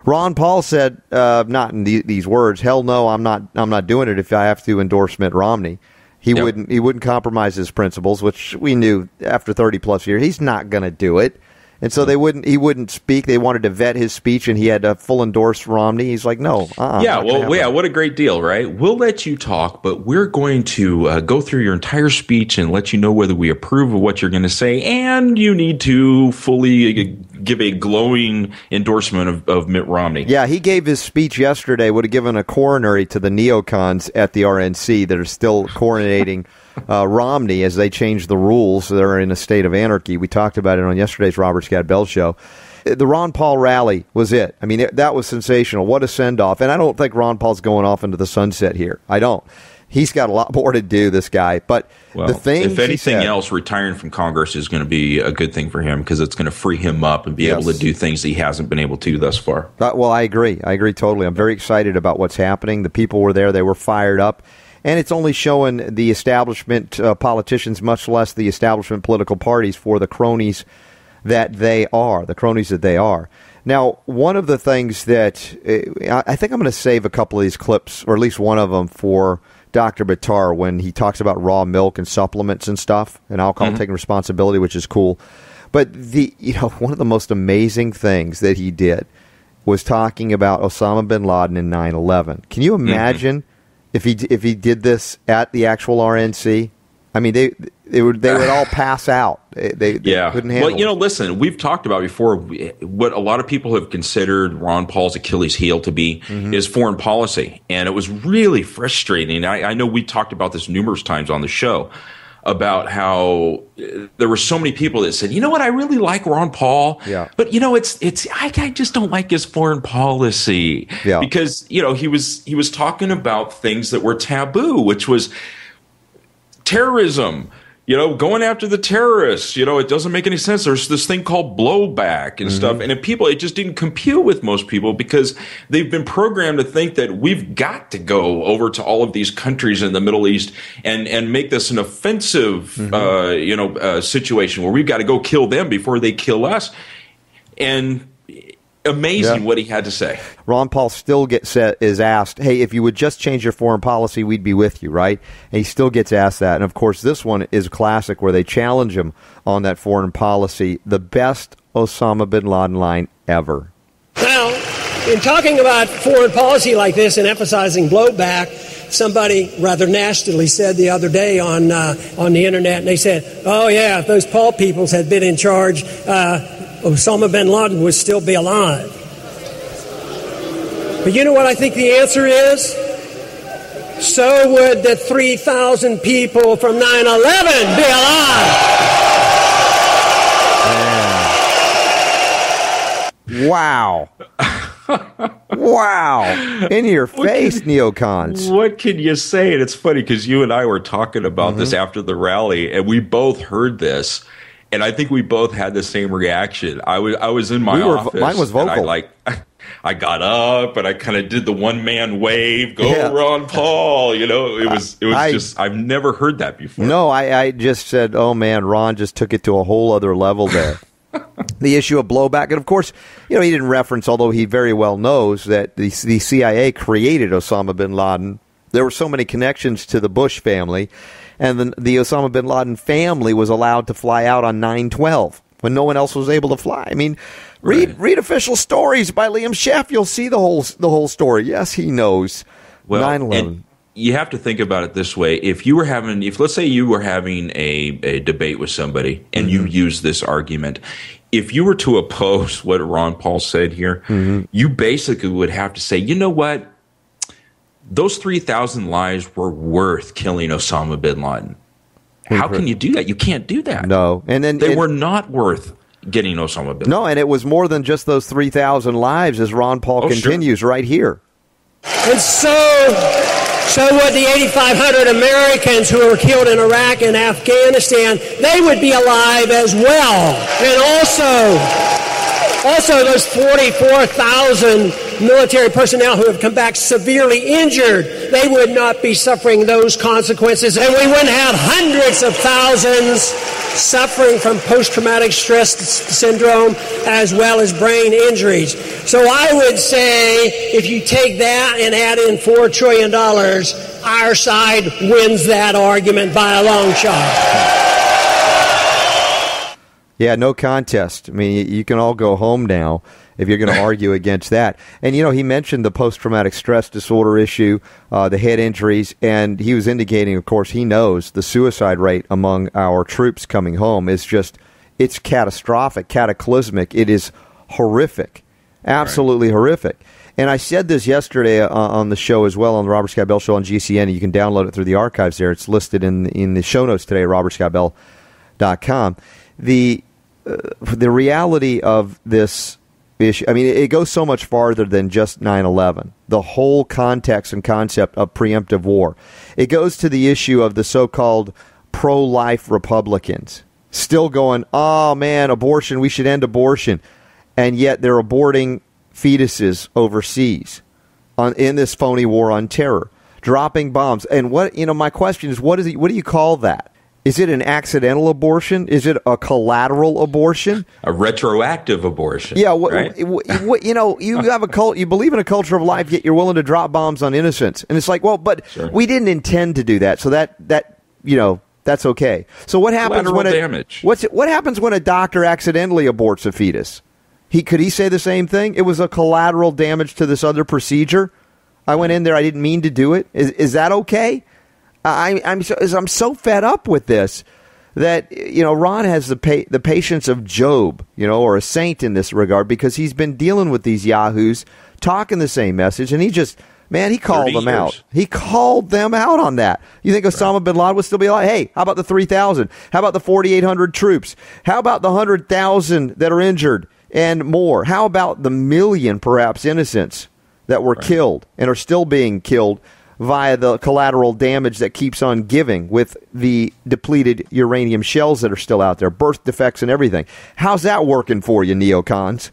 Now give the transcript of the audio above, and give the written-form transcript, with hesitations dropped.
Ron Paul said, not in these words, "Hell no, I'm not doing it if I have to endorse Mitt Romney." He wouldn't compromise his principles, which we knew after 30 plus years he's not going to do it. And so he wouldn't speak. They wanted to vet his speech, and he had to full endorse Romney. He's like, no. What a great deal, right? We'll let you talk, but we're going to go through your entire speech and let you know whether we approve of what you're going to say, and you need to fully give a glowing endorsement of Mitt Romney. Yeah, he gave his speech yesterday, would have given a coronary to the neocons at the RNC that are still coronating Romney as they change the rules. They're in a state of anarchy. We talked about it on yesterday's Robert Scott Bell show. The Ron Paul rally was it. I mean, that was sensational. What a send-off. And I don't think Ron Paul's going off into the sunset here. I don't. He's got a lot more to do, this guy. But the thing, if anything else, retiring from Congress is going to be a good thing for him because it's going to free him up and be able to do things he hasn't been able to thus far. Well, I agree. I agree totally. I'm very excited about what's happening. The people were there. They were fired up. And it's only showing the establishment politicians, much less the establishment political parties, for the cronies that they are. Now, one of the things that I think I'm going to save a couple of these clips, or at least one of them, for Dr. Bitar when he talks about raw milk and supplements and stuff, and alcohol taking responsibility, which is cool. But one of the most amazing things that he did was talking about Osama Bin Laden and 9/11. Can you imagine if he did this at the actual RNC? I mean, they would all pass out. They couldn't handle it. Well, listen, we've talked about before what a lot of people have considered Ron Paul's Achilles heel to be is foreign policy. And it was really frustrating. I know we talked about this numerous times on the show about how there were so many people that said, you know what, I really like Ron Paul, but I just don't like his foreign policy because he was talking about things that were taboo, which was terrorism, going after the terrorists. It doesn't make any sense. There's this thing called blowback and stuff. And it just didn't compute with most people because they've been programmed to think that we've got to go over to all of these countries in the Middle East and make this an offensive, situation where we've got to go kill them before they kill us. And amazing what he had to say. Ron Paul still is asked, hey, if you would just change your foreign policy, we'd be with you, right? And he still gets asked that. And, of course, this one is classic where they challenge him on that foreign policy. The best Osama Bin Laden line ever. Now, in talking about foreign policy like this and emphasizing blowback, somebody rather nastily said the other day on the Internet, and they said, oh, yeah, if those Paul peoples had been in charge, Osama bin Laden would still be alive. But you know what I think the answer is? So would the 3,000 people from 9/11 be alive. Wow. Wow. In your face, neocons. What can you say? And it's funny because you and I were talking about this after the rally, and we both heard this. And I think we both had the same reaction. I was in my office. Mine was vocal. I got up and I kind of did the one man wave. Go Ron Paul. It was just I've never heard that before. No, I just said, oh man, Ron just took it to a whole other level there. The issue of blowback, and of course, he didn't reference, although he very well knows that the CIA created Osama bin Laden. There were so many connections to the Bush family. And the Osama bin Laden family was allowed to fly out on 9/12 when no one else was able to fly. I mean, read official stories by Liam Sheff. You'll see the whole story. Yes, he knows. 9/11. You have to think about it this way: if let's say you were having a debate with somebody and you use this argument, if you were to oppose what Ron Paul said here, you basically would have to say, you know what? Those 3,000 lives were worth killing Osama bin Laden. How can you do that? You can't do that. No. And then they were not worth getting Osama bin Laden. No, and it was more than just those 3,000 lives, as Ron Paul continues right here. And so would the 8,500 Americans who were killed in Iraq and Afghanistan. They would be alive as well. And also those 44,000 military personnel who have come back severely injured, they would not be suffering those consequences, and we wouldn't have hundreds of thousands suffering from post-traumatic stress syndrome as well as brain injuries. So I would say if you take that and add in $4 trillion, our side wins that argument by a long shot. Yeah, no contest. I mean, you can all go home now if you're going to argue against that. And, he mentioned the post-traumatic stress disorder issue, the head injuries, and he was indicating, of course, he knows the suicide rate among our troops coming home is it's catastrophic, cataclysmic. It is horrific, absolutely horrific. And I said this yesterday on the show as well, on the Robert Scott Bell Show on GCN, and you can download it through the archives there. It's listed in the show notes today at robertscottbell.com. The reality of this issue, I mean, it goes so much farther than just 9/11. The whole context and concept of preemptive war. It goes to the issue of the so-called pro-life Republicans still going, oh, man, abortion, we should end abortion. And yet they're aborting fetuses overseas in this phony war on terror, dropping bombs. And my question is, what do you call that? Is it an accidental abortion? Is it a collateral abortion? A retroactive abortion? Yeah, right? you have a cult. You believe in a culture of life, yet you're willing to drop bombs on innocents. And it's like, well, but we didn't intend to do that, so that that's okay. So what happens what happens when a doctor accidentally aborts a fetus? Could he say the same thing? It was a collateral damage to this other procedure. I went in there. I didn't mean to do it. Is that okay? I'm so fed up with this that Ron has the patience of Job, or a saint in this regard, because he's been dealing with these yahoos talking the same message, and he called them out. He called them out on that. You think Osama Bin Laden would still be like, hey, how about the 3,000? How about the 4,800 troops? How about the 100,000 that are injured and more? How about the million, perhaps, innocents that were killed and are still being killed via the collateral damage that keeps on giving with the depleted uranium shells that are still out there, birth defects and everything? How's that working for you, neocons?